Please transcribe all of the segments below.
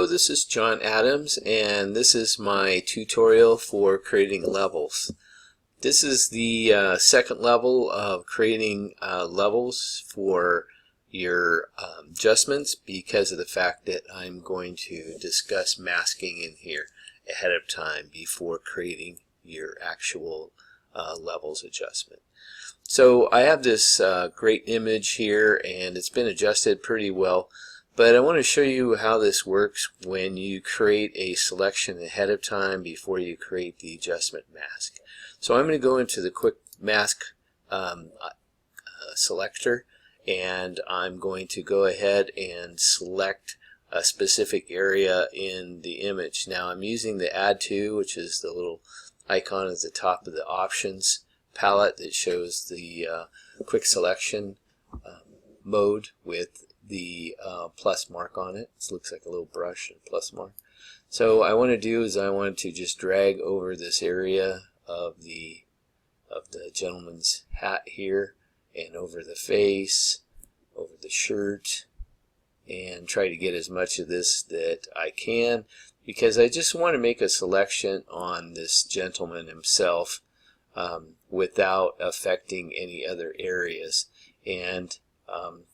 Hello, this is John Adams, and this is my tutorial for creating levels. This is the second level of creating levels for your adjustments, because of the fact that I'm going to discuss masking in here ahead of time before creating your actual levels adjustment. So I have this great image here, and it's been adjusted pretty well. But I want to show you how this works when you create a selection ahead of time before you create the adjustment mask. So I'm going to go into the quick mask selector, and I'm going to go ahead and select a specific area in the image. Now I'm using the Add To, which is the little icon at the top of the options palette that shows the quick selection mode with the plus mark on it. It looks like a little brush and plus mark. So I want to do is I want to just drag over this area of the gentleman's hat here, and over the face, over the shirt, and try to get as much of this that I can, because I just want to make a selection on this gentleman himself without affecting any other areas. And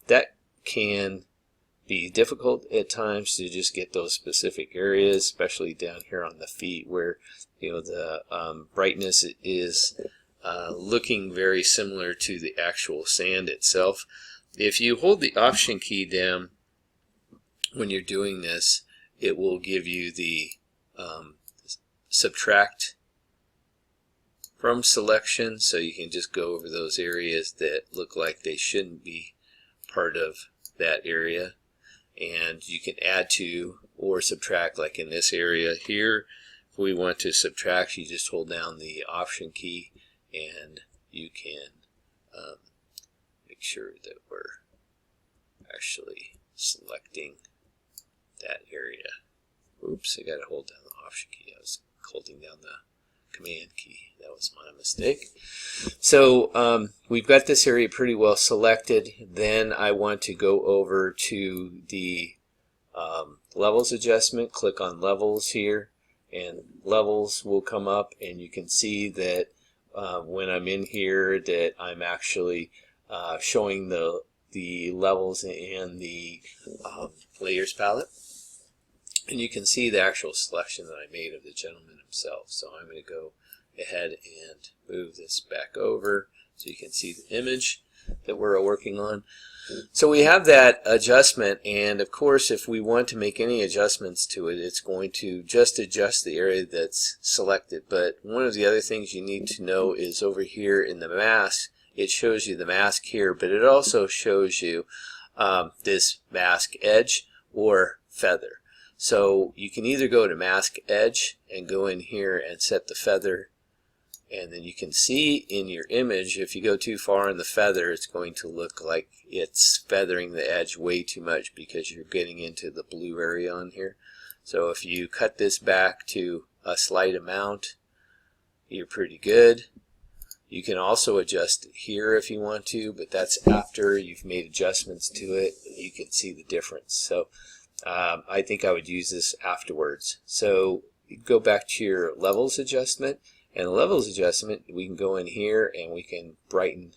that can be difficult at times to just get those specific areas, especially down here on the feet where the brightness is looking very similar to the actual sand itself. If you hold the Option key down when you're doing this, it will give you the subtract from selection, so you can just go over those areas that look like they shouldn't be part of that area, and you can add to or subtract. Like in this area here, if we want to subtract, you just hold down the Option key and you can make sure that we're actually selecting that area. Oops, I got to hold down the Option key. I was holding down the Command key. That was my mistake. So we've got this area pretty well selected. Then I want to go over to the levels adjustment. Click on levels here, and levels will come up, and you can see that when I'm in here that I'm actually showing the levels in the layers palette. And you can see the actual selection that I made of the gentleman himself. So I'm going to go ahead and move this back over so you can see the image that we're working on. So we have that adjustment, and of course if we want to make any adjustments to it, it's going to just adjust the area that's selected. But one of the other things you need to know is over here in the mask, it shows you the mask here, but it also shows you this mask edge or feather. So you can either go to Mask Edge and go in here and set the feather, and then you can see in your image, if you go too far in the feather, it's going to look like it's feathering the edge way too much because you're getting into the blue area on here. So if you cut this back to a slight amount, you're pretty good. You can also adjust it here if you want to, but that's after you've made adjustments to it. You can see the difference. So I think I would use this afterwards. So you go back to your levels adjustment, and the levels adjustment, we can go in here and we can brighten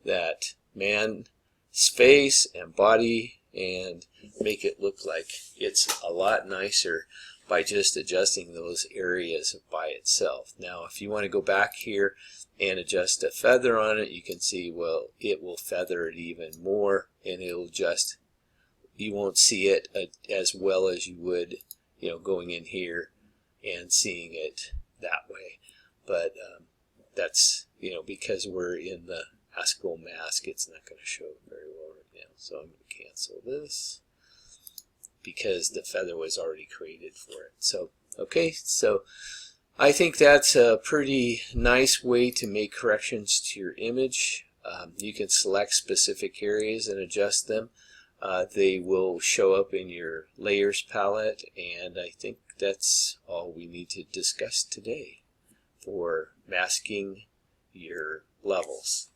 that man's face and body and make it look like it's a lot nicer by just adjusting those areas by itself. Now if you want to go back here and adjust a feather on it, you can see, well, it will feather it even more, and it'll just, you won't see it as well as you would, going in here and seeing it that way. But that's, because we're in the ASCII mask, it's not going to show very well right now. So I'm going to cancel this because the feather was already created for it. So, okay, so I think that's a pretty nice way to make corrections to your image. You can select specific areas and adjust them. They will show up in your layers palette, and I think that's all we need to discuss today for masking your levels.